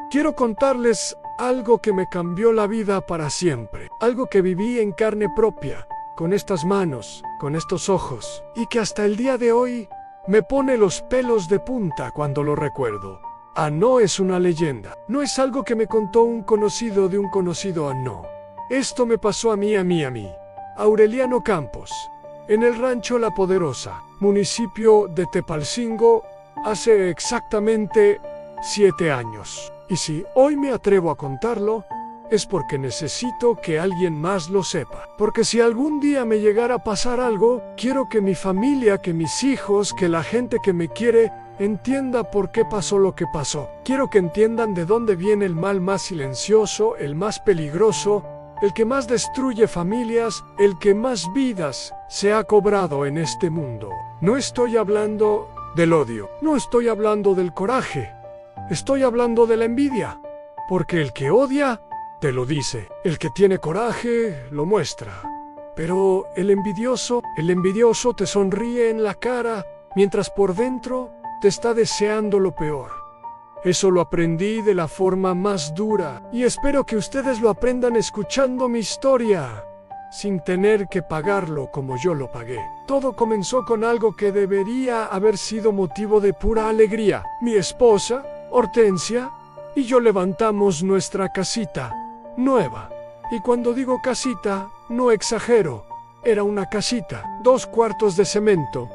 quiero contarles algo que me cambió la vida para siempre. Algo que viví en carne propia, con estas manos, con estos ojos, y que hasta el día de hoy me pone los pelos de punta cuando lo recuerdo. No es una leyenda, no es algo que me contó un conocido de un conocido, no. Esto me pasó a mí, Aureliano Campos, en el rancho La Poderosa, municipio de Tepalcingo, hace exactamente 7 años. Y si hoy me atrevo a contarlo, es porque necesito que alguien más lo sepa. Porque si algún día me llegara a pasar algo, quiero que mi familia, que mis hijos, que la gente que me quiere, entienda por qué pasó lo que pasó. Quiero que entiendan de dónde viene el mal más silencioso, el más peligroso, el que más destruye familias, el que más vidas se ha cobrado en este mundo. No estoy hablando del odio, no estoy hablando del coraje, estoy hablando de la envidia. Porque el que odia, te lo dice. El que tiene coraje, lo muestra. Pero el envidioso te sonríe en la cara, mientras por dentro te está deseando lo peor. Eso lo aprendí de la forma más dura, y espero que ustedes lo aprendan escuchando mi historia, sin tener que pagarlo como yo lo pagué. Todo comenzó con algo que debería haber sido motivo de pura alegría. Mi esposa, Hortensia, y yo levantamos nuestra casita nueva. Y cuando digo casita, no exagero. Era una casita, 2 cuartos de cemento,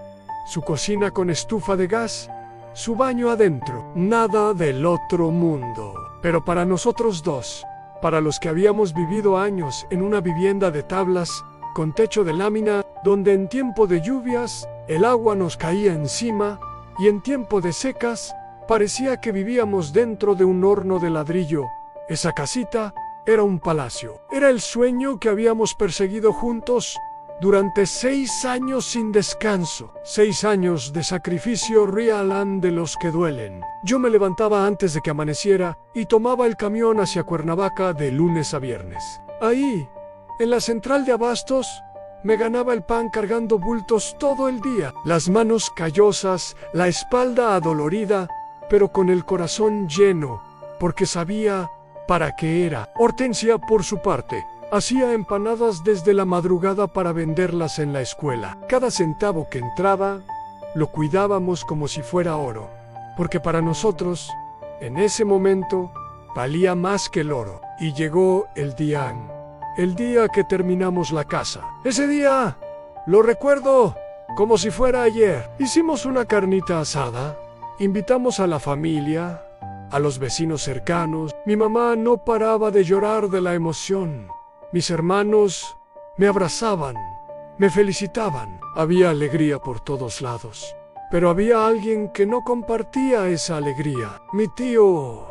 su cocina con estufa de gas, su baño adentro. Nada del otro mundo. Pero para nosotros dos, para los que habíamos vivido años en una vivienda de tablas, con techo de lámina, donde en tiempo de lluvias el agua nos caía encima y en tiempo de secas parecía que vivíamos dentro de un horno de ladrillo, esa casita era un palacio. Era el sueño que habíamos perseguido juntos durante 6 años sin descanso. 6 años de sacrificio real de los que duelen. Yo me levantaba antes de que amaneciera y tomaba el camión hacia Cuernavaca de lunes a viernes. Ahí, en la central de abastos, me ganaba el pan cargando bultos todo el día. Las manos callosas, la espalda adolorida, pero con el corazón lleno, porque sabía para qué era. Hortensia, por su parte, hacía empanadas desde la madrugada para venderlas en la escuela. Cada centavo que entraba, lo cuidábamos como si fuera oro, porque para nosotros, en ese momento, valía más que el oro. Y llegó el día que terminamos la casa. Ese día, lo recuerdo como si fuera ayer. Hicimos una carnita asada, invitamos a la familia, a los vecinos cercanos. Mi mamá no paraba de llorar de la emoción. Mis hermanos me abrazaban, me felicitaban. Había alegría por todos lados. Pero había alguien que no compartía esa alegría. Mi tío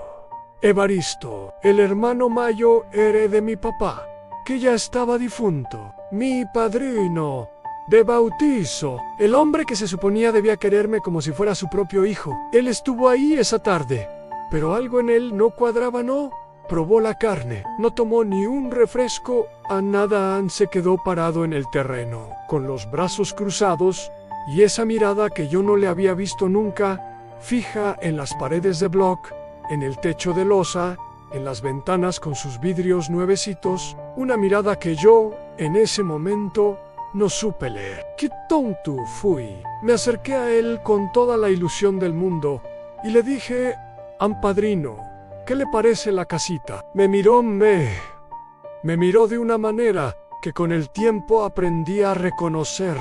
Evaristo, el hermano mayor de mi papá, que ya estaba difunto. Mi padrino de bautizo, el hombre que se suponía debía quererme como si fuera su propio hijo. Él estuvo ahí esa tarde, pero algo en él no cuadraba, no. Probó la carne, no tomó ni un refresco, a nada se quedó parado en el terreno, con los brazos cruzados y esa mirada que yo no le había visto nunca, fija en las paredes de bloc, en el techo de losa, en las ventanas con sus vidrios nuevecitos, una mirada que yo, en ese momento, no supe leer. ¡Qué tonto fui! Me acerqué a él con toda la ilusión del mundo y le dije: «Ampadrino, ¿qué le parece la casita?». Me miró de una manera que con el tiempo aprendí a reconocer,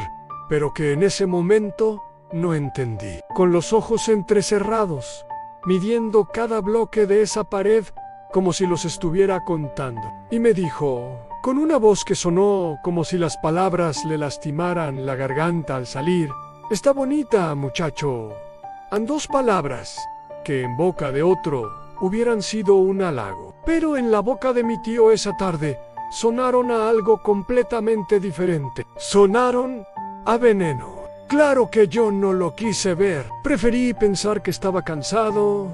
pero que en ese momento no entendí. Con los ojos entrecerrados, midiendo cada bloque de esa pared como si los estuviera contando. Y me dijo, con una voz que sonó como si las palabras le lastimaran la garganta al salir: «Está bonita, muchacho». En 2 palabras que en boca de otro hubieran sido un halago, pero en la boca de mi tío esa tarde sonaron a algo completamente diferente. Sonaron a veneno. Claro que yo no lo quise ver. Preferí pensar que estaba cansado,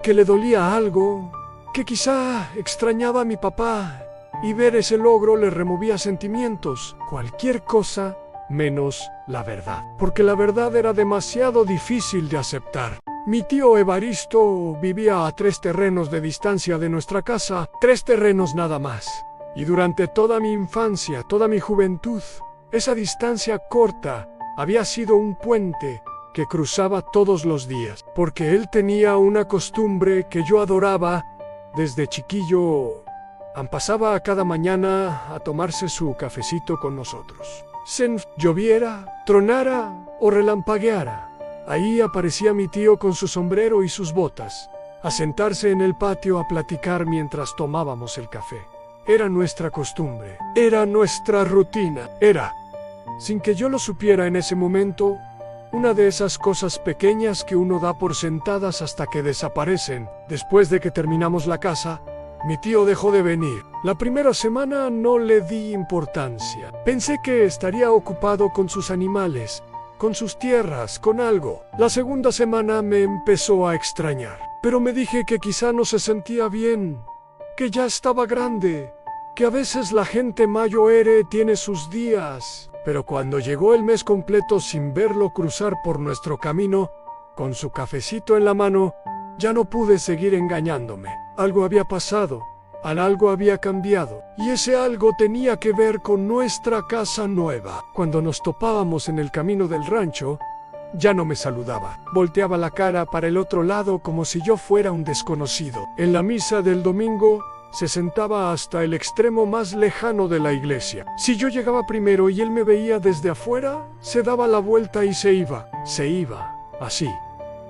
que le dolía algo, que quizá extrañaba a mi papá, y ver ese logro le removía sentimientos, cualquier cosa menos la verdad. Porque la verdad era demasiado difícil de aceptar. Mi tío Evaristo vivía a 3 terrenos de distancia de nuestra casa, 3 terrenos nada más. Y durante toda mi infancia, toda mi juventud, esa distancia corta había sido un puente que cruzaba todos los días, porque él tenía una costumbre que yo adoraba desde chiquillo. Pasaba cada mañana a tomarse su cafecito con nosotros. Lloviera, tronara o relampagueara, ahí aparecía mi tío con su sombrero y sus botas, a sentarse en el patio a platicar mientras tomábamos el café. Era nuestra costumbre, era nuestra rutina, era, sin que yo lo supiera en ese momento, una de esas cosas pequeñas que uno da por sentadas hasta que desaparecen. Después de que terminamos la casa, mi tío dejó de venir. La primera semana no le di importancia. Pensé que estaría ocupado con sus animales, con sus tierras, con algo. La segunda semana me empezó a extrañar. Pero me dije que quizá no se sentía bien, que ya estaba grande, que a veces la gente mayor tiene sus días. Pero cuando llegó el mes completo sin verlo cruzar por nuestro camino, con su cafecito en la mano, ya no pude seguir engañándome. Algo había pasado, algo había cambiado, y ese algo tenía que ver con nuestra casa nueva. Cuando nos topábamos en el camino del rancho, ya no me saludaba. Volteaba la cara para el otro lado como si yo fuera un desconocido. En la misa del domingo, se sentaba hasta el extremo más lejano de la iglesia. Si yo llegaba primero y él me veía desde afuera, se daba la vuelta y se iba. Se iba, así,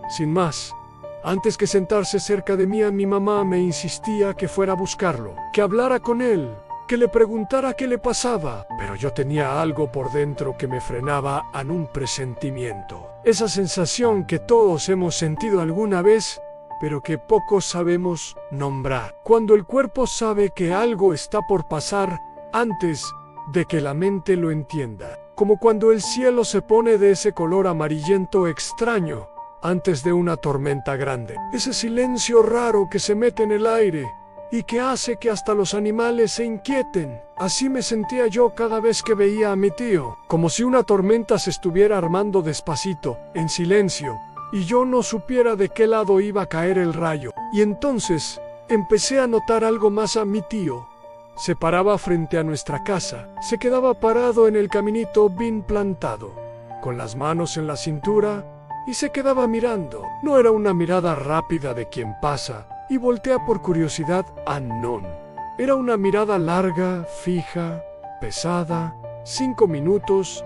sin más. Antes que sentarse cerca de mí, mi mamá me insistía que fuera a buscarlo, que hablara con él, que le preguntara qué le pasaba. Pero yo tenía algo por dentro que me frenaba en un presentimiento. Esa sensación que todos hemos sentido alguna vez, pero que pocos sabemos nombrar. Cuando el cuerpo sabe que algo está por pasar antes de que la mente lo entienda. Como cuando el cielo se pone de ese color amarillento extraño antes de una tormenta grande. Ese silencio raro que se mete en el aire y que hace que hasta los animales se inquieten. Así me sentía yo cada vez que veía a mi tío, como si una tormenta se estuviera armando despacito, en silencio, y yo no supiera de qué lado iba a caer el rayo. Y entonces empecé a notar algo más a mi tío. Se paraba frente a nuestra casa, se quedaba parado en el caminito bien plantado, con las manos en la cintura, y se quedaba mirando. No era una mirada rápida de quien pasa y voltea por curiosidad a non. Era una mirada larga, fija, pesada, 5 minutos,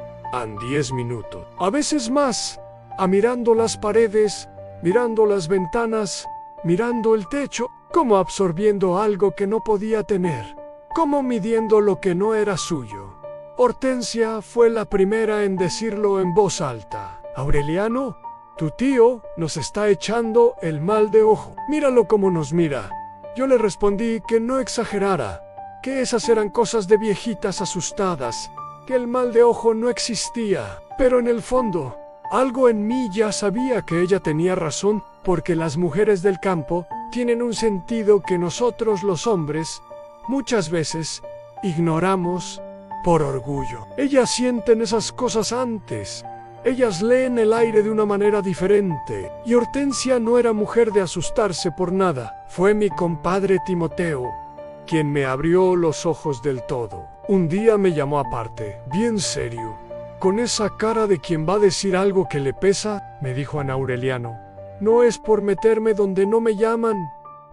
10 minutos. A veces más, mirando las paredes, mirando las ventanas, mirando el techo, como absorbiendo algo que no podía tener, como midiendo lo que no era suyo. Hortensia fue la primera en decirlo en voz alta. Aureliano, tu tío nos está echando el mal de ojo. Míralo cómo nos mira. Yo le respondí que no exagerara, que esas eran cosas de viejitas asustadas, que el mal de ojo no existía. Pero en el fondo, algo en mí ya sabía que ella tenía razón, porque las mujeres del campo tienen un sentido que nosotros los hombres, muchas veces, ignoramos por orgullo. Ellas sienten esas cosas antes. Ellas leen el aire de una manera diferente. Y Hortensia no era mujer de asustarse por nada. Fue mi compadre Timoteo quien me abrió los ojos del todo. Un día me llamó aparte, bien serio, con esa cara de quien va a decir algo que le pesa. Me dijo Ana Aureliano, no es por meterme donde no me llaman,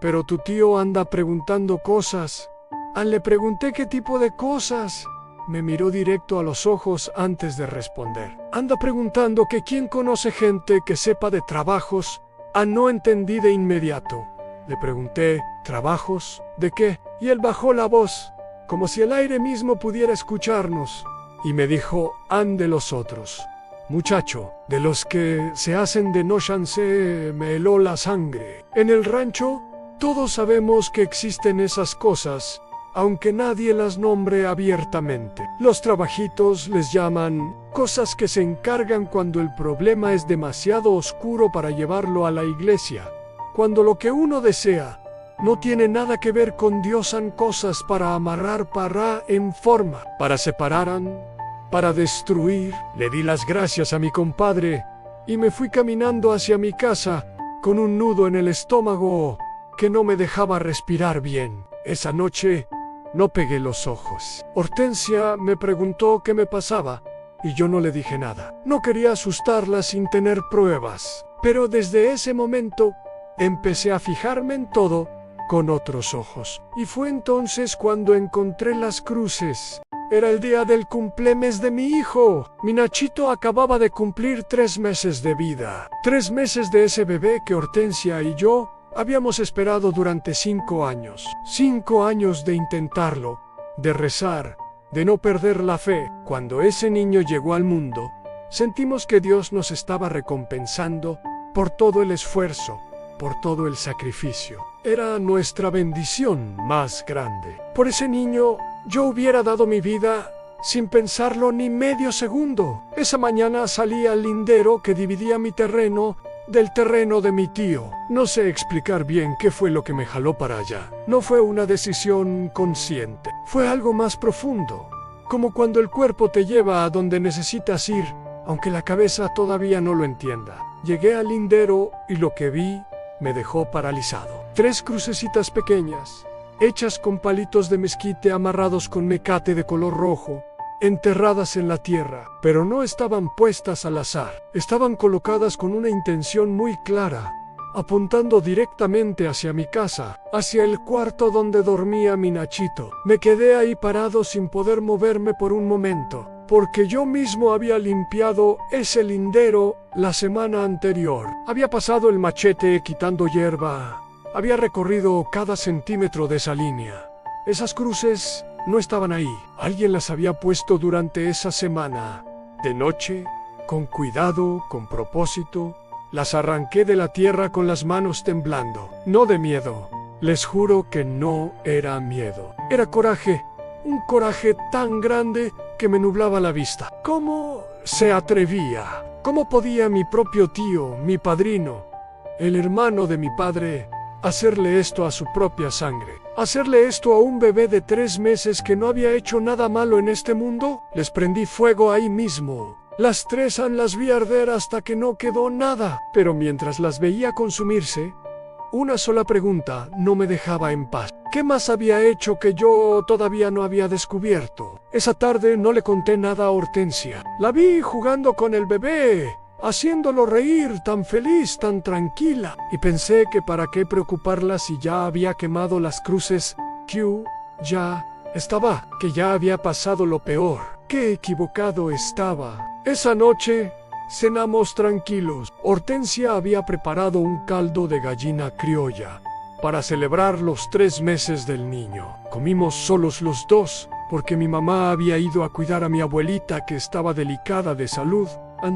pero tu tío anda preguntando cosas. Le pregunté qué tipo de cosas. Me miró directo a los ojos antes de responder. Anda preguntando que quién conoce gente que sepa de trabajos. No entendí de inmediato. Le pregunté, ¿trabajos? ¿De qué? Y él bajó la voz, como si el aire mismo pudiera escucharnos, y me dijo, de los otros. Muchacho, de los que se hacen de no chance, me heló la sangre. En el rancho, todos sabemos que existen esas cosas, aunque nadie las nombre abiertamente. Los trabajitos les llaman cosas que se encargan cuando el problema es demasiado oscuro para llevarlo a la iglesia. Cuando lo que uno desea no tiene nada que ver con Dios, son cosas para amarrar para en forma, para separaran, para destruir. Le di las gracias a mi compadre y me fui caminando hacia mi casa, con un nudo en el estómago que no me dejaba respirar bien. Esa noche no pegué los ojos. Hortensia me preguntó qué me pasaba y yo no le dije nada. No quería asustarla sin tener pruebas, pero desde ese momento empecé a fijarme en todo con otros ojos. Y fue entonces cuando encontré las cruces. Era el día del cumplemes de mi hijo. Mi Nachito acababa de cumplir 3 meses de vida. 3 meses de ese bebé que Hortensia y yo habíamos esperado durante 5 años. 5 años de intentarlo, de rezar, de no perder la fe. Cuando ese niño llegó al mundo, sentimos que Dios nos estaba recompensando por todo el esfuerzo, por todo el sacrificio. Era nuestra bendición más grande. Por ese niño, yo hubiera dado mi vida sin pensarlo ni medio segundo. Esa mañana salí al lindero que dividía mi terreno del terreno de mi tío. No sé explicar bien qué fue lo que me jaló para allá. No fue una decisión consciente. Fue algo más profundo. Como cuando el cuerpo te lleva a donde necesitas ir, aunque la cabeza todavía no lo entienda. Llegué al lindero y lo que vi me dejó paralizado. 3 crucecitas pequeñas, hechas con palitos de mezquite amarrados con mecate de color rojo, enterradas en la tierra, pero no estaban puestas al azar. Estaban colocadas con una intención muy clara, apuntando directamente hacia mi casa, hacia el cuarto donde dormía mi Nachito. Me quedé ahí parado sin poder moverme por un momento, porque yo mismo había limpiado ese lindero la semana anterior. Había pasado el machete quitando hierba, había recorrido cada centímetro de esa línea. Esas cruces no estaban ahí. Alguien las había puesto durante esa semana. De noche, con cuidado, con propósito, las arranqué de la tierra con las manos temblando. No de miedo. Les juro que no era miedo. Era coraje. Un coraje tan grande que me nublaba la vista. ¿Cómo se atrevía? ¿Cómo podía mi propio tío, mi padrino, el hermano de mi padre, hacerle esto a su propia sangre? ¿Hacerle esto a un bebé de 3 meses que no había hecho nada malo en este mundo? Les prendí fuego ahí mismo. Las 3 las vi arder hasta que no quedó nada. Pero mientras las veía consumirse, una sola pregunta no me dejaba en paz. ¿Qué más había hecho que yo todavía no había descubierto? Esa tarde no le conté nada a Hortensia. La vi jugando con el bebé, haciéndolo reír, tan feliz, tan tranquila. Y pensé que para qué preocuparla si ya había quemado las cruces. Ya estaba, que ya había pasado lo peor. Qué equivocado estaba. Esa noche cenamos tranquilos. Hortensia había preparado un caldo de gallina criolla para celebrar los 3 meses del niño. Comimos solos los 2, porque mi mamá había ido a cuidar a mi abuelita que estaba delicada de salud.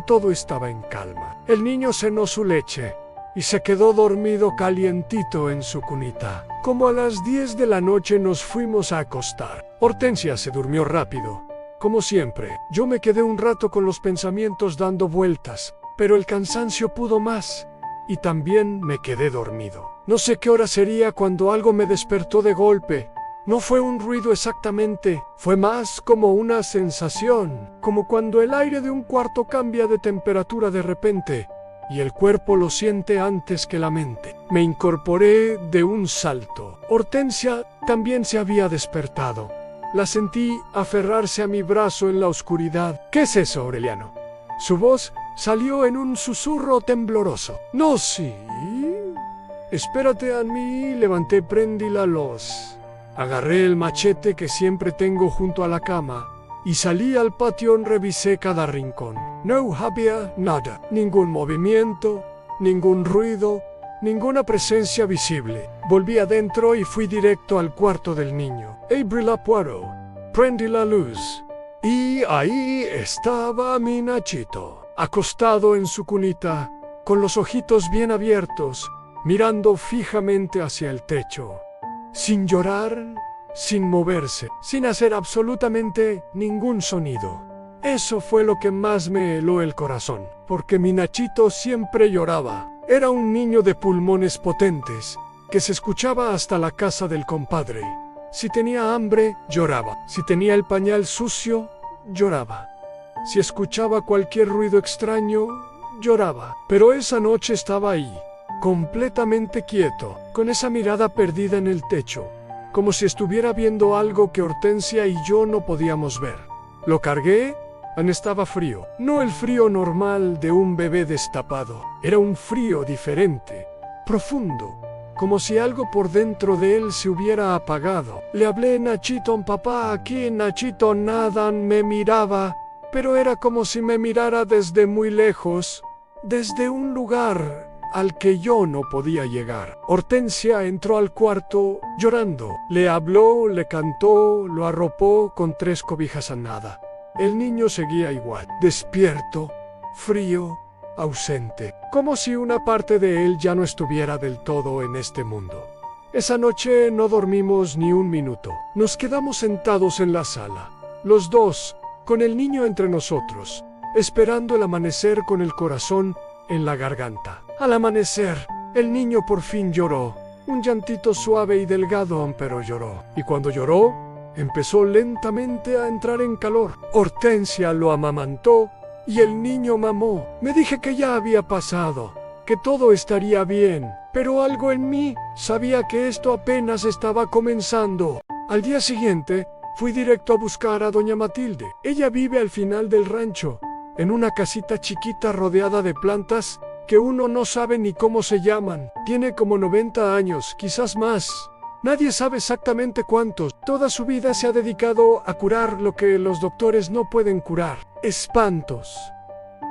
Todo estaba en calma. El niño cenó su leche y se quedó dormido calientito en su cunita. Como a las 10 de la noche nos fuimos a acostar. Hortensia se durmió rápido, como siempre. Yo me quedé un rato con los pensamientos dando vueltas, pero el cansancio pudo más y también me quedé dormido. No sé qué hora sería cuando algo me despertó de golpe. No fue un ruido exactamente, fue más como una sensación, como cuando el aire de un cuarto cambia de temperatura de repente y el cuerpo lo siente antes que la mente. Me incorporé de un salto. Hortensia también se había despertado. La sentí aferrarse a mi brazo en la oscuridad. ¿Qué es eso, Aureliano? Su voz salió en un susurro tembloroso. No, sí. Espérate a mí. Levanté, prendí la luz. Agarré el machete que siempre tengo junto a la cama y salí al patio. Revisé cada rincón. No había nada. Ningún movimiento, ningún ruido, ninguna presencia visible. Volví adentro y fui directo al cuarto del niño. Abrí la puerta, prendí la luz y ahí estaba mi Nachito, acostado en su cunita, con los ojitos bien abiertos, mirando fijamente hacia el techo, sin llorar, sin moverse, sin hacer absolutamente ningún sonido. Eso fue lo que más me heló el corazón, porque mi Nachito siempre lloraba. Era un niño de pulmones potentes, que se escuchaba hasta la casa del compadre. Si tenía hambre, lloraba. Si tenía el pañal sucio, lloraba. Si escuchaba cualquier ruido extraño, lloraba. Pero esa noche estaba ahí, completamente quieto, con esa mirada perdida en el techo, como si estuviera viendo algo que Hortensia y yo no podíamos ver. Lo cargué. Estaba frío, no el frío normal de un bebé destapado, era un frío diferente, profundo, como si algo por dentro de él se hubiera apagado. Le hablé: Nachito, papá, aquí Nachito, nada, me miraba, pero era como si me mirara desde muy lejos, desde un lugar al que yo no podía llegar. Hortensia entró al cuarto llorando, le habló, le cantó, lo arropó con 3 cobijas a nada. El niño seguía igual, despierto, frío, ausente, como si una parte de él ya no estuviera del todo en este mundo. Esa noche no dormimos ni un minuto. Nos quedamos sentados en la sala, los dos, con el niño entre nosotros, esperando el amanecer con el corazón en la garganta. Al amanecer, el niño por fin lloró, un llantito suave y delgado, pero lloró. Y cuando lloró, empezó lentamente a entrar en calor. Hortensia lo amamantó y el niño mamó. Me dije que ya había pasado, que todo estaría bien, pero algo en mí sabía que esto apenas estaba comenzando. Al día siguiente, fui directo a buscar a doña Matilde. Ella vive al final del rancho, en una casita chiquita rodeada de plantas que uno no sabe ni cómo se llaman. Tiene como 90 años, quizás más. Nadie sabe exactamente cuántos. Toda su vida se ha dedicado a curar lo que los doctores no pueden curar. Espantos,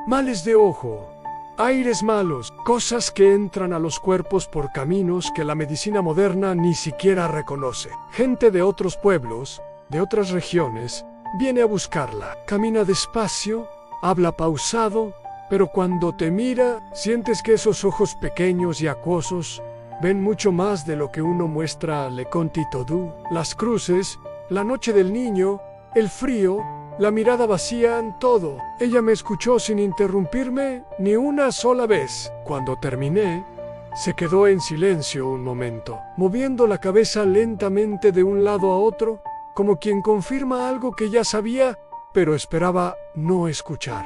males de ojo, aires malos, cosas que entran a los cuerpos por caminos que la medicina moderna ni siquiera reconoce. Gente de otros pueblos, de otras regiones, viene a buscarla. Camina despacio, habla pausado, pero cuando te mira, sientes que esos ojos pequeños y acuosos ven mucho más de lo que uno muestra le conti todo. Las cruces, la noche del niño, el frío, la mirada vacía, en todo. Ella me escuchó sin interrumpirme ni una sola vez. Cuando terminé, se quedó en silencio un momento, moviendo la cabeza lentamente de un lado a otro, como quien confirma algo que ya sabía, pero esperaba no escuchar.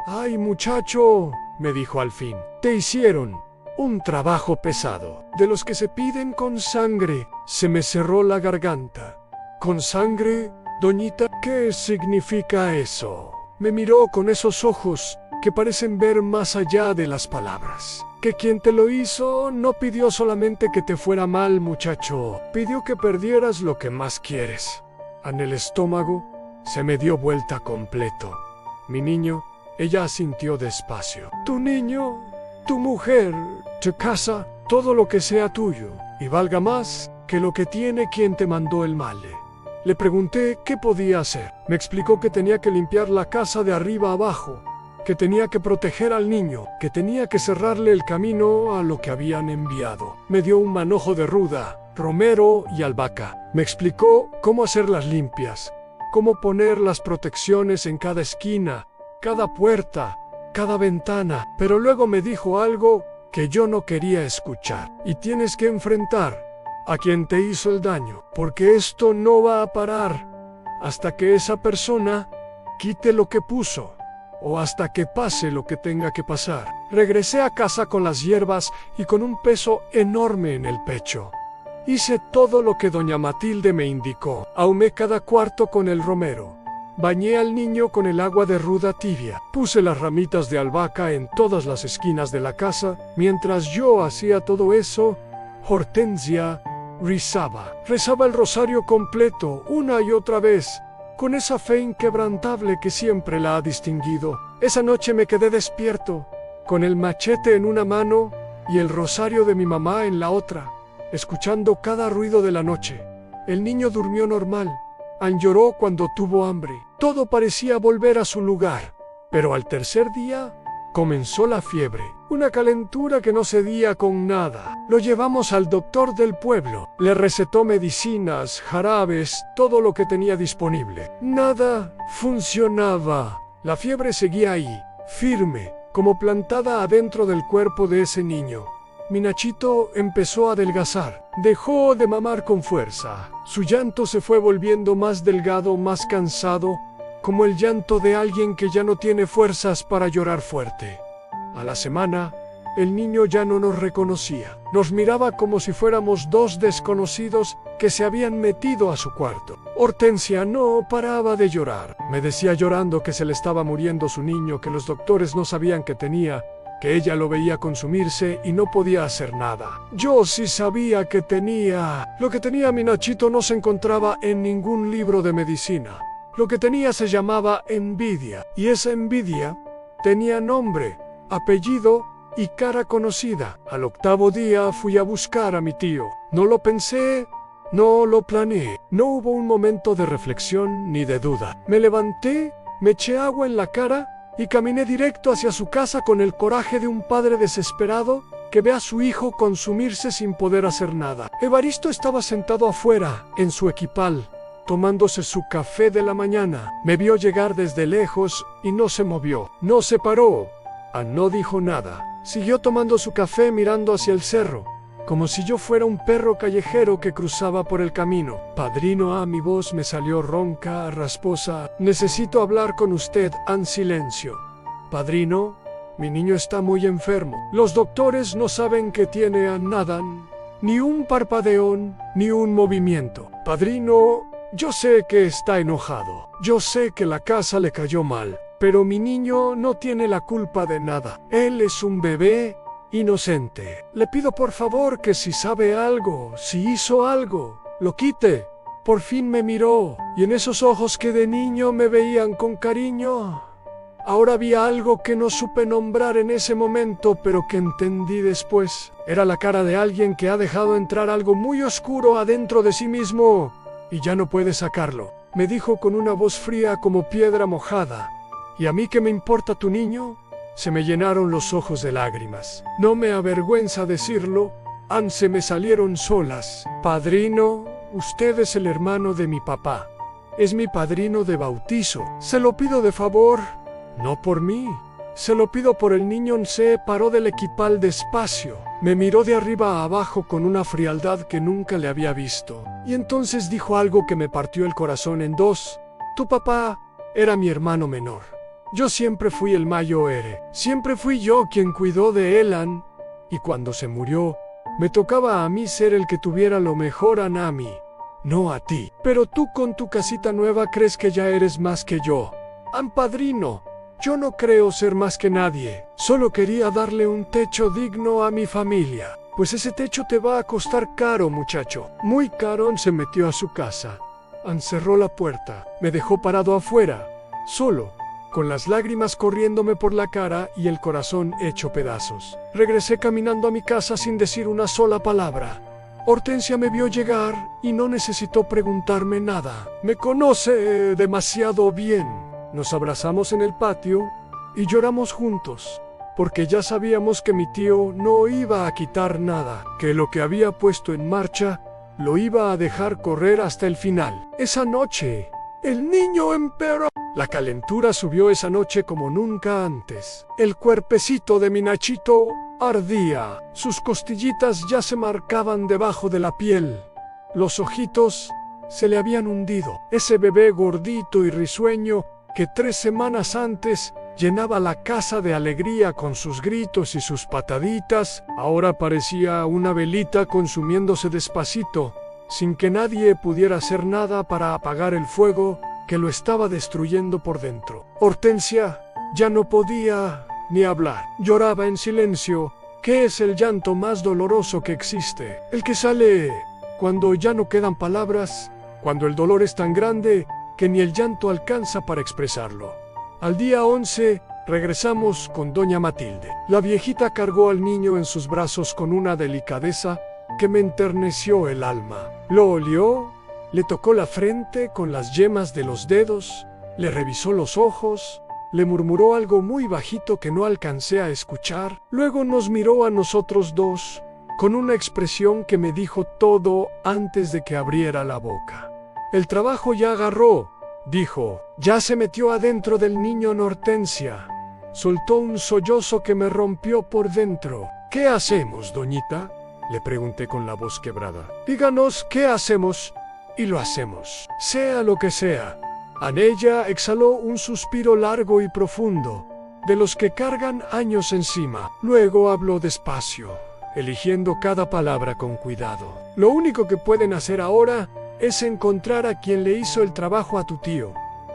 «Ay, muchacho», me dijo al fin, «te hicieron un trabajo pesado, de los que se piden con sangre». Se me cerró la garganta. «¿Con sangre, doñita? ¿Qué significa eso?». Me miró con esos ojos que parecen ver más allá de las palabras. «Que quien te lo hizo no pidió solamente que te fuera mal, muchacho, pidió que perdieras lo que más quieres». En el estómago se me dio vuelta completo. «Mi niño», ella asintió despacio. «Tu niño, tu mujer, tu casa, todo lo que sea tuyo, y valga más que lo que tiene quien te mandó el mal». Le pregunté qué podía hacer. Me explicó que tenía que limpiar la casa de arriba abajo, que tenía que proteger al niño, que tenía que cerrarle el camino a lo que habían enviado. Me dio un manojo de ruda, romero y albahaca. Me explicó cómo hacer las limpias, cómo poner las protecciones en cada esquina, cada puerta, cada ventana, pero luego me dijo algo que yo no quería escuchar. «Y tienes que enfrentar a quien te hizo el daño, porque esto no va a parar hasta que esa persona quite lo que puso, o hasta que pase lo que tenga que pasar». Regresé a casa con las hierbas y con un peso enorme en el pecho. Hice todo lo que doña Matilde me indicó. Ahumé cada cuarto con el romero. Bañé al niño con el agua de ruda tibia. Puse las ramitas de albahaca en todas las esquinas de la casa. Mientras yo hacía todo eso, Hortensia rezaba el rosario completo una y otra vez, con esa fe inquebrantable que siempre la ha distinguido. Esa noche me quedé despierto, con el machete en una mano y el rosario de mi mamá en la otra, escuchando cada ruido de la noche. El niño durmió normal. Lloró cuando tuvo hambre. Todo parecía volver a su lugar. Pero al tercer día comenzó la fiebre, una calentura que no cedía con nada. Lo llevamos al doctor del pueblo. Le recetó medicinas, jarabes, todo lo que tenía disponible. Nada funcionaba. La fiebre seguía ahí, firme, como plantada adentro del cuerpo de ese niño. Mi Nachito empezó a adelgazar. Dejó de mamar con fuerza. Su llanto se fue volviendo más delgado, más cansado, como el llanto de alguien que ya no tiene fuerzas para llorar fuerte. A la semana, el niño ya no nos reconocía. Nos miraba como si fuéramos dos desconocidos que se habían metido a su cuarto. Hortensia no paraba de llorar. Me decía llorando que se le estaba muriendo su niño, que los doctores no sabían que tenía, que ella lo veía consumirse y no podía hacer nada. Yo sí sabía que tenía. Lo que tenía mi Nachito no se encontraba en ningún libro de medicina. Lo que tenía se llamaba envidia, y esa envidia tenía nombre, apellido y cara conocida. Al 8º día fui a buscar a mi tío. No lo pensé, no lo planeé. No hubo un momento de reflexión ni de duda. Me levanté, me eché agua en la cara y caminé directo hacia su casa con el coraje de un padre desesperado que ve a su hijo consumirse sin poder hacer nada. Evaristo estaba sentado afuera, en su equipal, tomándose su café de la mañana. Me vio llegar desde lejos y no se movió. No se paró. No dijo nada. Siguió tomando su café mirando hacia el cerro, como si yo fuera un perro callejero que cruzaba por el camino. Padrino, mi voz me salió ronca, rasposa. Necesito hablar con usted, en silencio. Padrino, mi niño está muy enfermo. Los doctores no saben que tiene a nada, ni un parpadeón, ni un movimiento. Padrino, yo sé que está enojado. Yo sé que la casa le cayó mal. Pero mi niño no tiene la culpa de nada. Él es un bebé inocente. Le pido por favor que si sabe algo, si hizo algo, lo quite. Por fin me miró, y en esos ojos que de niño me veían con cariño, ahora había algo que no supe nombrar en ese momento, pero que entendí después. Era la cara de alguien que ha dejado entrar algo muy oscuro adentro de sí mismo, y ya no puede sacarlo. Me dijo con una voz fría como piedra mojada. ¿Y a mí qué me importa tu niño? Se me llenaron los ojos de lágrimas. No me avergüenza decirlo, se me salieron solas. Padrino, usted es el hermano de mi papá. Es mi padrino de bautizo. Se lo pido de favor, no por mí. Se lo pido por el niño. Se paró del equipal despacio. Me miró de arriba a abajo con una frialdad que nunca le había visto. Y entonces dijo algo que me partió el corazón en dos. Tu papá era mi hermano menor. Yo siempre fui el mayor. Siempre fui yo quien cuidó de Elan. Y cuando se murió, me tocaba a mí ser el que tuviera lo mejor a Nami, no a ti. Pero tú con tu casita nueva crees que ya eres más que yo. Padrino, yo no creo ser más que nadie. Solo quería darle un techo digno a mi familia. Pues ese techo te va a costar caro, muchacho. Muy caro. Se metió a su casa. Cerró la puerta. Me dejó parado afuera, solo, con las lágrimas corriéndome por la cara y el corazón hecho pedazos. Regresé caminando a mi casa sin decir una sola palabra. Hortensia me vio llegar y no necesitó preguntarme nada. Me conoce demasiado bien. Nos abrazamos en el patio y lloramos juntos, porque ya sabíamos que mi tío no iba a quitar nada, que lo que había puesto en marcha lo iba a dejar correr hasta el final. Esa noche, el niño empeoró. La calentura subió esa noche como nunca antes. El cuerpecito de mi Nachito ardía. Sus costillitas ya se marcaban debajo de la piel. Los ojitos se le habían hundido. Ese bebé gordito y risueño que 3 semanas antes llenaba la casa de alegría con sus gritos y sus pataditas, ahora parecía una velita consumiéndose despacito, sin que nadie pudiera hacer nada para apagar el fuego que lo estaba destruyendo por dentro. Hortensia ya no podía ni hablar. Lloraba en silencio, que es el llanto más doloroso que existe. El que sale cuando ya no quedan palabras, cuando el dolor es tan grande que ni el llanto alcanza para expresarlo. Al día 11 regresamos con doña Matilde. La viejita cargó al niño en sus brazos con una delicadeza que me enterneció el alma. Lo olió, le tocó la frente con las yemas de los dedos, le revisó los ojos, le murmuró algo muy bajito que no alcancé a escuchar. Luego nos miró a nosotros dos con una expresión que me dijo todo antes de que abriera la boca. El trabajo ya agarró, dijo. Ya se metió adentro del niño Hortensia. Soltó un sollozo que me rompió por dentro. ¿Qué hacemos, doñita?, le pregunté con la voz quebrada. Díganos qué hacemos y lo hacemos, sea lo que sea. Ella exhaló un suspiro largo y profundo. de los que cargan años encima. Luego habló despacio, eligiendo cada palabra con cuidado. Lo único que pueden hacer ahora es encontrar a quien le hizo el trabajo a tu tío.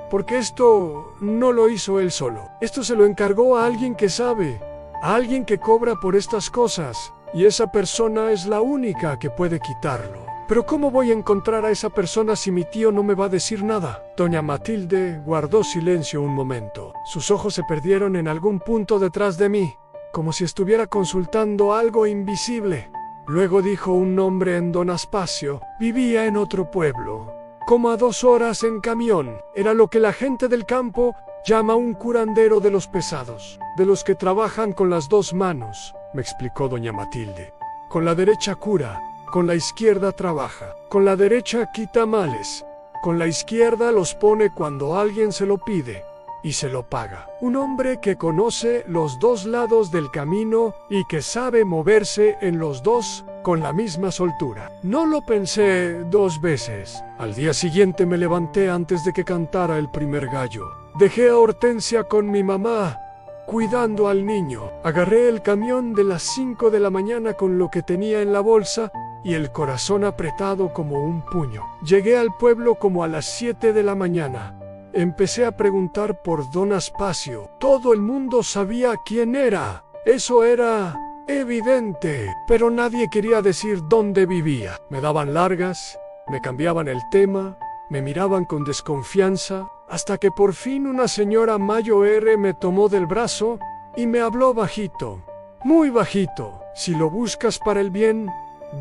Porque esto no lo hizo él solo. Esto se lo encargó a alguien que sabe, a alguien que cobra por estas cosas. Y esa persona es la única que puede quitarlo. Pero ¿cómo voy a encontrar a esa persona si mi tío no me va a decir nada? Doña Matilde guardó silencio un momento. Sus ojos se perdieron en algún punto detrás de mí, como si estuviera consultando algo invisible. Luego dijo un nombre en Don Aspacio. Vivía en otro pueblo, como a 2 horas en camión. Era lo que la gente del campo llama un curandero de los pesados, de los que trabajan con las 2 manos, me explicó doña Matilde. Con la derecha cura, con la izquierda trabaja. Con la derecha quita males, con la izquierda los pone cuando alguien se lo pide y se lo paga. Un hombre que conoce los 2 lados del camino y que sabe moverse en los 2 con la misma soltura. No lo pensé 2 veces. Al día siguiente me levanté antes de que cantara el primer gallo. Dejé a Hortensia con mi mamá, cuidando al niño. Agarré el camión de las 5 de la mañana con lo que tenía en la bolsa y el corazón apretado como un puño. Llegué al pueblo como a las 7 de la mañana. Empecé a preguntar por Don Aspacio. Todo el mundo sabía quién era. Eso era evidente, pero nadie quería decir dónde vivía. Me daban largas, me cambiaban el tema, me miraban con desconfianza, hasta que por fin una señora mayor me tomó del brazo y me habló bajito, muy bajito. Si lo buscas para el bien,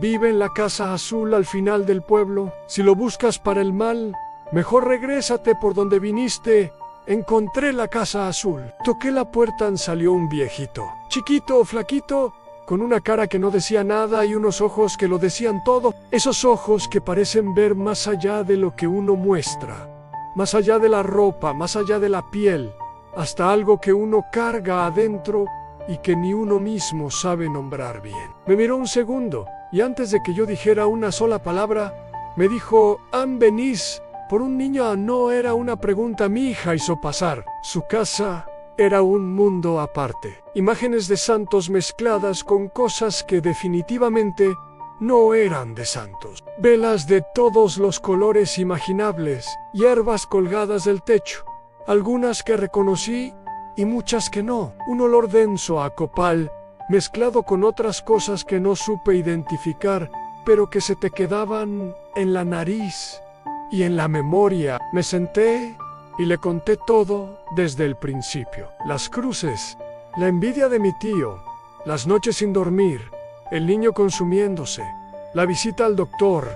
vive en la casa azul al final del pueblo. Si lo buscas para el mal, mejor regrésate por donde viniste. Encontré la casa azul. Toqué la puerta y salió un viejito, chiquito, flaquito, con una cara que no decía nada y unos ojos que lo decían todo. Esos ojos que parecen ver más allá de lo que uno muestra, más allá de la ropa, más allá de la piel, hasta algo que uno carga adentro y que ni uno mismo sabe nombrar bien. Me miró un segundo y antes de que yo dijera una sola palabra, me dijo: venís por un niño. No era una pregunta, mi hija hizo pasar. Su casa era un mundo aparte. Imágenes de santos mezcladas con cosas que definitivamente no eran de santos. Velas de todos los colores imaginables, hierbas colgadas del techo, algunas que reconocí y muchas que no. Un olor denso a copal, mezclado con otras cosas que no supe identificar, pero que se te quedaban en la nariz y en la memoria. Me senté y le conté todo desde el principio. Las cruces, la envidia de mi tío, las noches sin dormir, el niño consumiéndose, la visita al doctor,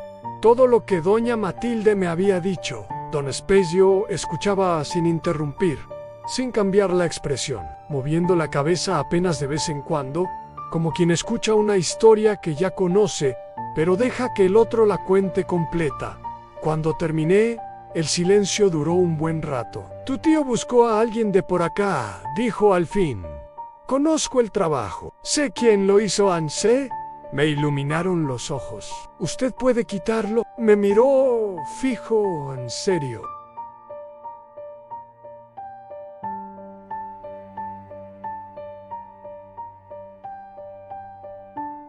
todo lo que doña Matilde me había dicho. Don Aspacio escuchaba sin interrumpir, sin cambiar la expresión, moviendo la cabeza apenas de vez en cuando, como quien escucha una historia que ya conoce, pero deja que el otro la cuente completa. Cuando terminé, el silencio duró un buen rato. Tu tío buscó a alguien de por acá, dijo al fin. Conozco el trabajo. Sé quién lo hizo, Ansé. Me iluminaron los ojos. ¿Usted puede quitarlo? Me miró fijo, en serio.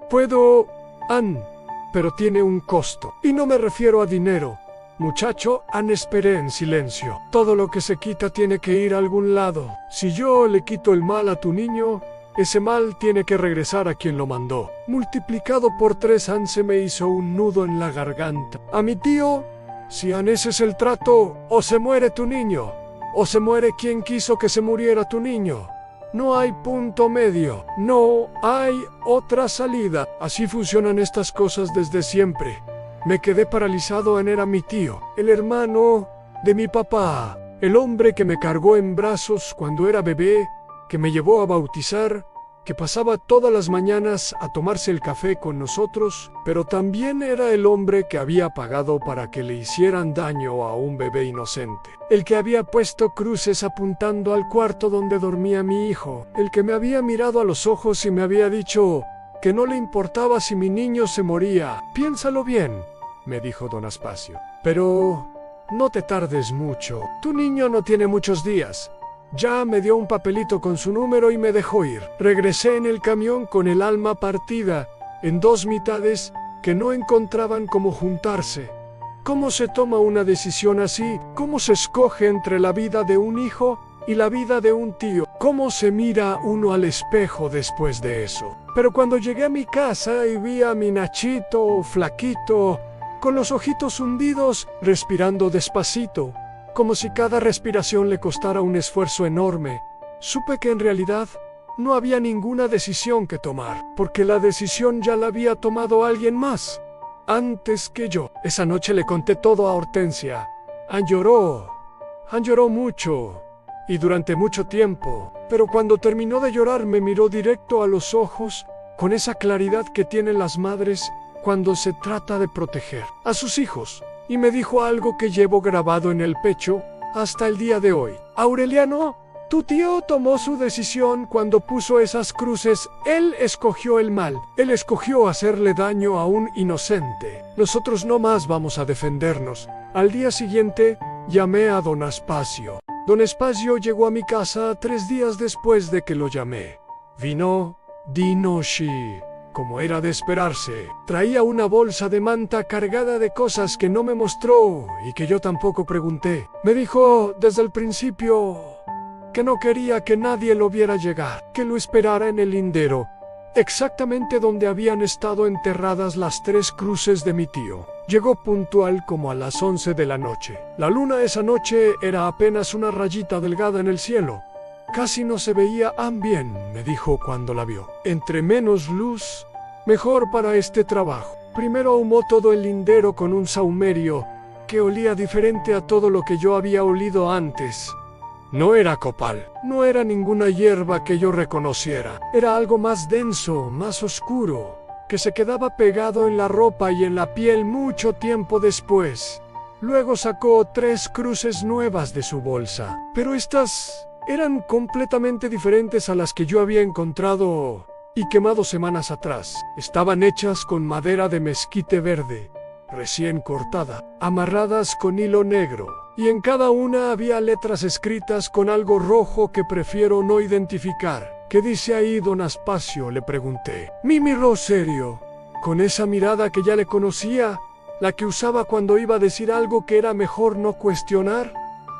Puedo, pero tiene un costo. Y no me refiero a dinero. Muchacho, esperé en silencio. Todo lo que se quita tiene que ir a algún lado. Si yo le quito el mal a tu niño, ese mal tiene que regresar a quien lo mandó. Multiplicado por 3, se me hizo un nudo en la garganta. A mi tío, si ese es el trato, o se muere tu niño, o se muere quien quiso que se muriera tu niño. No hay punto medio, no hay otra salida. Así funcionan estas cosas desde siempre. Me quedé paralizado. Era mi tío, el hermano de mi papá, el hombre que me cargó en brazos cuando era bebé, que me llevó a bautizar, que pasaba todas las mañanas a tomarse el café con nosotros, pero también era el hombre que había pagado para que le hicieran daño a un bebé inocente, el que había puesto cruces apuntando al cuarto donde dormía mi hijo, el que me había mirado a los ojos y me había dicho que no le importaba si mi niño se moría. Piénsalo bien, me dijo don Aspacio, pero no te tardes mucho. Tu niño no tiene muchos días. Ya me dio un papelito con su número y me dejó ir. Regresé en el camión con el alma partida en dos mitades que no encontraban cómo juntarse. ¿Cómo se toma una decisión así? ¿Cómo se escoge entre la vida de un hijo y la vida de un tío? ¿Cómo se mira uno al espejo después de eso? Pero cuando llegué a mi casa y vi a mi Nachito, flaquito, con los ojitos hundidos, respirando despacito, como si cada respiración le costara un esfuerzo enorme, supe que en realidad no había ninguna decisión que tomar, porque la decisión ya la había tomado alguien más, antes que yo. Esa noche le conté todo a Hortensia. Lloró mucho, y durante mucho tiempo, pero cuando terminó de llorar me miró directo a los ojos, con esa claridad que tienen las madres cuando se trata de proteger a sus hijos, y me dijo algo que llevo grabado en el pecho hasta el día de hoy. Aureliano, tu tío tomó su decisión cuando puso esas cruces. Él escogió el mal. Él escogió hacerle daño a un inocente. Nosotros no más vamos a defendernos. Al día siguiente, llamé a don Aspacio. Don Aspacio llegó a mi casa 3 días después de que lo llamé. Vino Dinoshi, como era de esperarse. Traía una bolsa de manta cargada de cosas que no me mostró y que yo tampoco pregunté. Me dijo desde el principio que no quería que nadie lo viera llegar, que lo esperara en el lindero, exactamente donde habían estado enterradas las 3 cruces de mi tío. Llegó puntual como a las 11 de la noche. La luna esa noche era apenas una rayita delgada en el cielo. Casi no se veía bien, me dijo cuando la vio. Entre menos luz, mejor para este trabajo. Primero ahumó todo el lindero con un sahumerio que olía diferente a todo lo que yo había olido antes. No era copal, no era ninguna hierba que yo reconociera. Era algo más denso, más oscuro, que se quedaba pegado en la ropa y en la piel mucho tiempo después. Luego sacó 3 cruces nuevas de su bolsa, pero estas eran completamente diferentes a las que yo había encontrado y quemado semanas atrás. Estaban hechas con madera de mezquite verde, recién cortada, amarradas con hilo negro, y en cada una había letras escritas con algo rojo que prefiero no identificar. ¿Qué dice ahí, don Aspacio?, le pregunté. Mi miró serio, con esa mirada que ya le conocía, la que usaba cuando iba a decir algo que era mejor no cuestionar.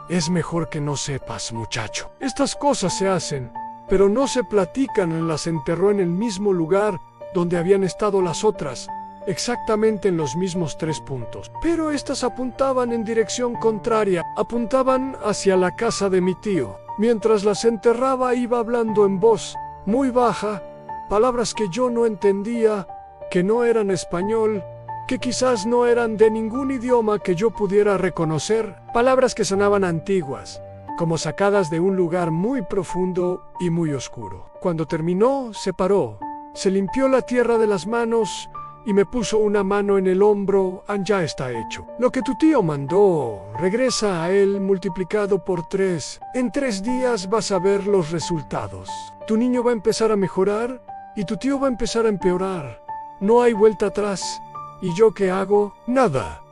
Es mejor que no sepas, muchacho. Estas cosas se hacen, pero no se platican. Las enterró en el mismo lugar donde habían estado las otras, exactamente en los mismos 3 puntos. Pero estas apuntaban en dirección contraria, apuntaban hacia la casa de mi tío. Mientras las enterraba iba hablando en voz muy baja, palabras que yo no entendía, que no eran español, que quizás no eran de ningún idioma que yo pudiera reconocer, palabras que sonaban antiguas, como sacadas de un lugar muy profundo y muy oscuro. Cuando terminó, se paró, se limpió la tierra de las manos y me puso una mano en el hombro. Ya está hecho. Lo que tu tío mandó, regresa a él multiplicado por 3. En 3 días vas a ver los resultados. Tu niño va a empezar a mejorar y tu tío va a empezar a empeorar. No hay vuelta atrás. ¿Y yo qué hago? Nada.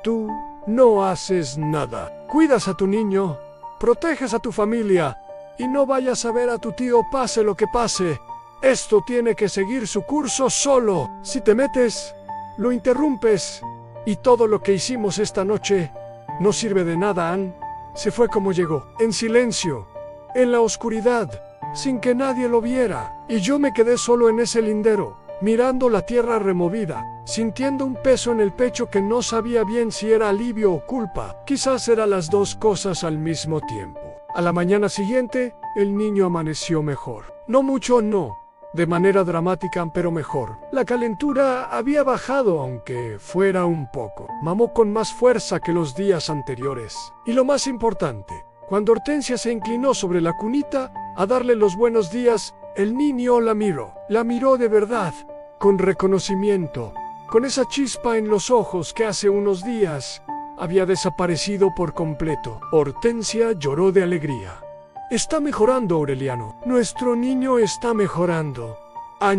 Tú no haces nada. Cuidas a tu niño, proteges a tu familia y no vayas a ver a tu tío pase lo que pase. Esto tiene que seguir su curso solo. Si te metes, lo interrumpes. Y todo lo que hicimos esta noche no sirve de nada, Ann. Se fue como llegó, en silencio, en la oscuridad, sin que nadie lo viera. Y yo me quedé solo en ese lindero, mirando la tierra removida, sintiendo un peso en el pecho que no sabía bien si era alivio o culpa. Quizás eran las 2 cosas al mismo tiempo. A la mañana siguiente, el niño amaneció mejor. No mucho, no. De manera dramática, pero mejor. La calentura había bajado, aunque fuera un poco. Mamó con más fuerza que los días anteriores. Y lo más importante, cuando Hortensia se inclinó sobre la cunita a darle los buenos días, el niño la miró. La miró de verdad, con reconocimiento, con esa chispa en los ojos que hace unos días había desaparecido por completo. Hortensia lloró de alegría. Está mejorando, Aureliano. Nuestro niño está mejorando.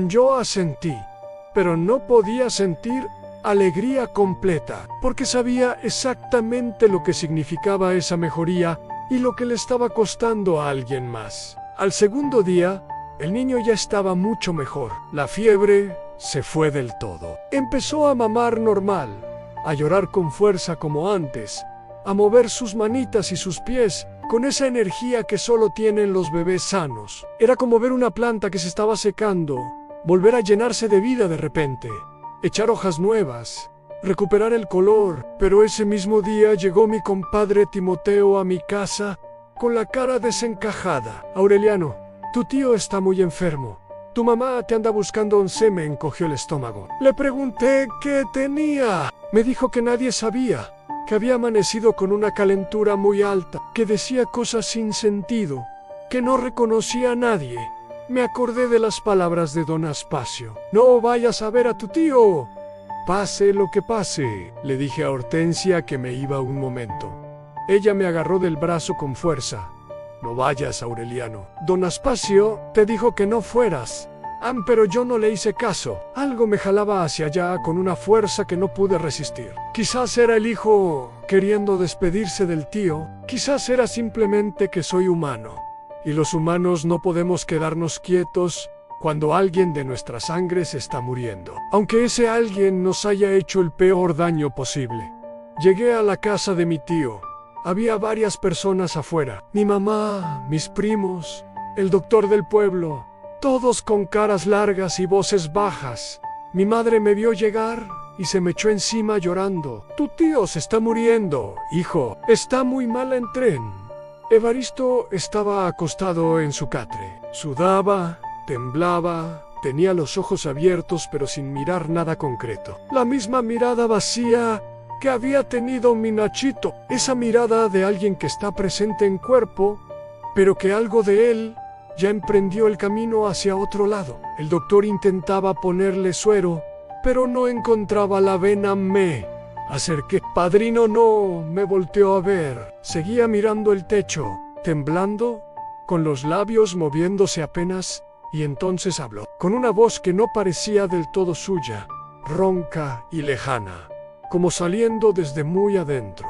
Yo asentí, pero no podía sentir alegría completa, porque sabía exactamente lo que significaba esa mejoría y lo que le estaba costando a alguien más. Al segundo día, el niño ya estaba mucho mejor. La fiebre se fue del todo. Empezó a mamar normal, a llorar con fuerza como antes, a mover sus manitas y sus pies con esa energía que solo tienen los bebés sanos. Era como ver una planta que se estaba secando, volver a llenarse de vida de repente, echar hojas nuevas, recuperar el color. Pero ese mismo día llegó mi compadre Timoteo a mi casa con la cara desencajada. Aureliano, tu tío está muy enfermo. Tu mamá te anda buscando. Se me encogió el estómago. Le pregunté qué tenía. Me dijo que nadie sabía, que había amanecido con una calentura muy alta, que decía cosas sin sentido, que no reconocía a nadie. Me acordé de las palabras de don Aspacio. No vayas a ver a tu tío. Pase lo que pase, le dije a Hortensia que me iba un momento. Ella me agarró del brazo con fuerza. No vayas, Aureliano. Don Aspacio te dijo que no fueras. Pero yo no le hice caso. Algo me jalaba hacia allá con una fuerza que no pude resistir. Quizás era el hijo queriendo despedirse del tío. Quizás era simplemente que soy humano. Y los humanos no podemos quedarnos quietos cuando alguien de nuestra sangre se está muriendo, aunque ese alguien nos haya hecho el peor daño posible. Llegué a la casa de mi tío. Había varias personas afuera. Mi mamá, mis primos, el doctor del pueblo, todos con caras largas y voces bajas. Mi madre me vio llegar y se me echó encima llorando. Tu tío se está muriendo, hijo. Está muy mal en tren. Evaristo estaba acostado en su catre. Sudaba, temblaba, tenía los ojos abiertos pero sin mirar nada concreto. La misma mirada vacía que había tenido mi Nachito. Esa mirada de alguien que está presente en cuerpo, pero que algo de él ya emprendió el camino hacia otro lado. El doctor intentaba ponerle suero, pero no encontraba la vena. Me acerqué. Padrino no me volteó a ver. Seguía mirando el techo, temblando, con los labios moviéndose apenas, y entonces habló, con una voz que no parecía del todo suya, ronca y lejana, como saliendo desde muy adentro.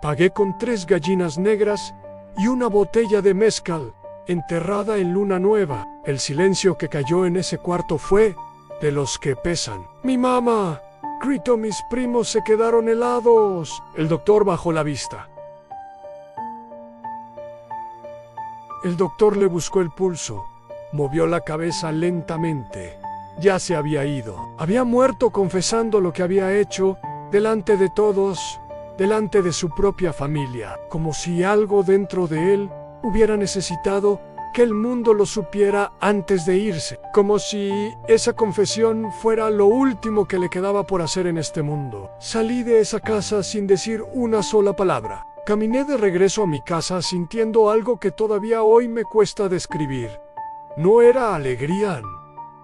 Pagué con 3 gallinas negras y una botella de mezcal, enterrada en luna nueva. El silencio que cayó en ese cuarto fue de los que pesan. ¡Mi mamá! Gritó. Mis primos se quedaron helados. El doctor bajó la vista. El doctor le buscó el pulso, movió la cabeza lentamente. Ya se había ido. Había muerto confesando lo que había hecho delante de todos, delante de su propia familia, como si algo dentro de él hubiera necesitado que el mundo lo supiera antes de irse, como si esa confesión fuera lo último que le quedaba por hacer en este mundo. Salí de esa casa sin decir una sola palabra. Caminé de regreso a mi casa sintiendo algo que todavía hoy me cuesta describir. No era alegría,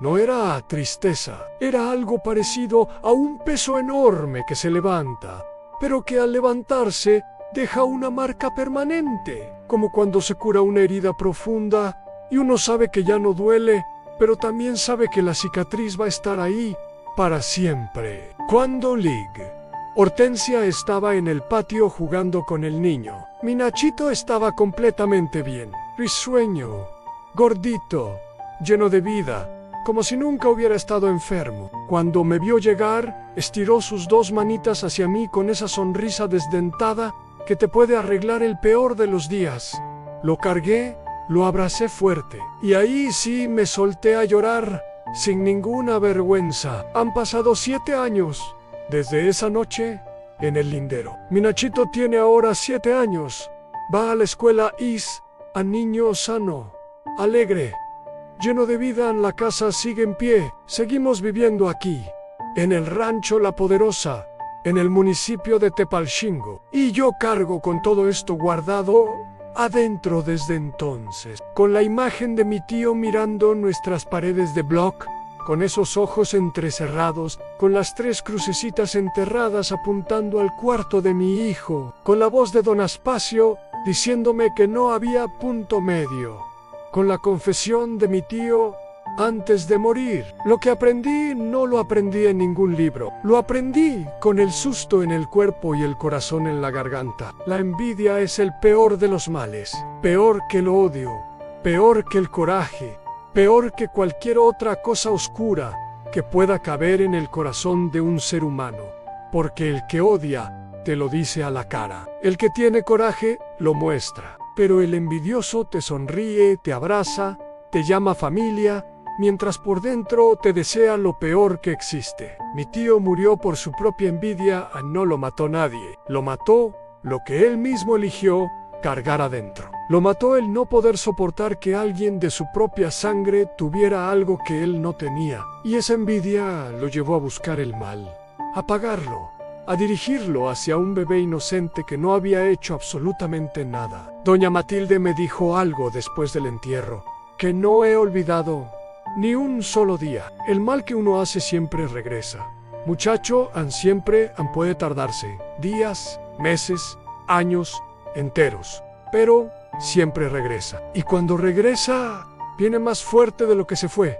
no era tristeza, era algo parecido a un peso enorme que se levanta, pero que al levantarse deja una marca permanente, como cuando se cura una herida profunda y uno sabe que ya no duele, pero también sabe que la cicatriz va a estar ahí para siempre. Cuando Hortensia estaba en el patio jugando con el niño. Mi Nachito estaba completamente bien, risueño, gordito, lleno de vida, como si nunca hubiera estado enfermo. Cuando me vio llegar, estiró sus 2 manitas hacia mí con esa sonrisa desdentada que te puede arreglar el peor de los días. Lo cargué, lo abracé fuerte, y ahí sí me solté a llorar, sin ninguna vergüenza. Han pasado 7 años desde esa noche en el lindero. Mi Nachito tiene ahora 7 años. Va a la escuela a niño sano, alegre, lleno de vida. La casa sigue en pie. Seguimos viviendo aquí, en el rancho La Poderosa, en el municipio de Tepalchingo. Y yo cargo con todo esto guardado adentro desde entonces, con la imagen de mi tío mirando nuestras paredes de bloc, con esos ojos entrecerrados, con las 3 crucecitas enterradas apuntando al cuarto de mi hijo, con la voz de don Aspacio diciéndome que no había punto medio, con la confesión de mi tío antes de morir. Lo que aprendí no lo aprendí en ningún libro. Lo aprendí con el susto en el cuerpo y el corazón en la garganta. La envidia es el peor de los males. Peor que el odio. Peor que el coraje. Peor que cualquier otra cosa oscura que pueda caber en el corazón de un ser humano. Porque el que odia te lo dice a la cara. El que tiene coraje lo muestra. Pero el envidioso te sonríe, te abraza, te llama familia, mientras por dentro te desea lo peor que existe. Mi tío murió por su propia envidia, no lo mató nadie. Lo mató lo que él mismo eligió cargar adentro. Lo mató el no poder soportar que alguien de su propia sangre tuviera algo que él no tenía. Y esa envidia lo llevó a buscar el mal, a pagarlo, a dirigirlo hacia un bebé inocente que no había hecho absolutamente nada. Doña Matilde me dijo algo después del entierro, que no he olvidado ni un solo día. El mal que uno hace siempre regresa. Muchacho, siempre puede tardarse días, meses, años enteros, pero siempre regresa. Y cuando regresa, viene más fuerte de lo que se fue.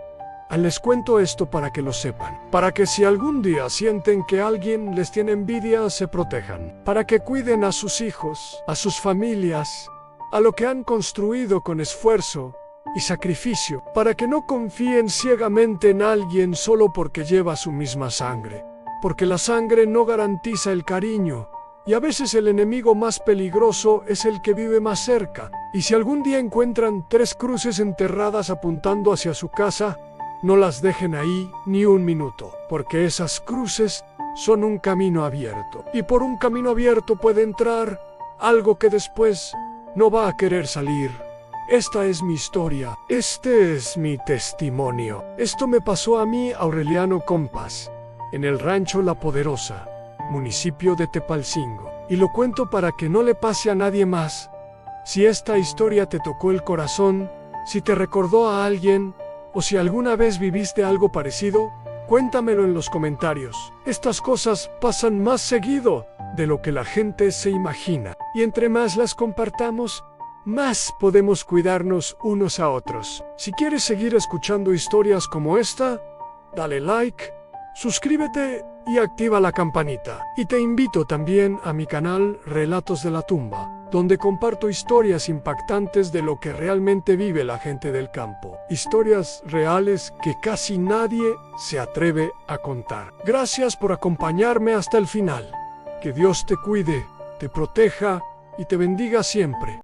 Les cuento esto para que lo sepan, para que si algún día sienten que alguien les tiene envidia, se protejan, para que cuiden a sus hijos, a sus familias, a lo que han construido con esfuerzo y sacrificio, para que no confíen ciegamente en alguien solo porque lleva su misma sangre, porque la sangre no garantiza el cariño, y a veces el enemigo más peligroso es el que vive más cerca. Y si algún día encuentran 3 cruces enterradas apuntando hacia su casa, no las dejen ahí ni un minuto, porque esas cruces son un camino abierto, y por un camino abierto puede entrar algo que después no va a querer salir. Esta es mi historia, este es mi testimonio. Esto me pasó a mí, Aureliano Compas, en el rancho La Poderosa, municipio de Tepalcingo, y lo cuento para que no le pase a nadie más. Si esta historia te tocó el corazón, si te recordó a alguien, o si alguna vez viviste algo parecido, cuéntamelo en los comentarios. Estas cosas pasan más seguido de lo que la gente se imagina, y entre más las compartamos, más podemos cuidarnos unos a otros. Si quieres seguir escuchando historias como esta, dale like, suscríbete y activa la campanita. Y te invito también a mi canal Relatos de la Tumba, donde comparto historias impactantes de lo que realmente vive la gente del campo. Historias reales que casi nadie se atreve a contar. Gracias por acompañarme hasta el final. Que Dios te cuide, te proteja y te bendiga siempre.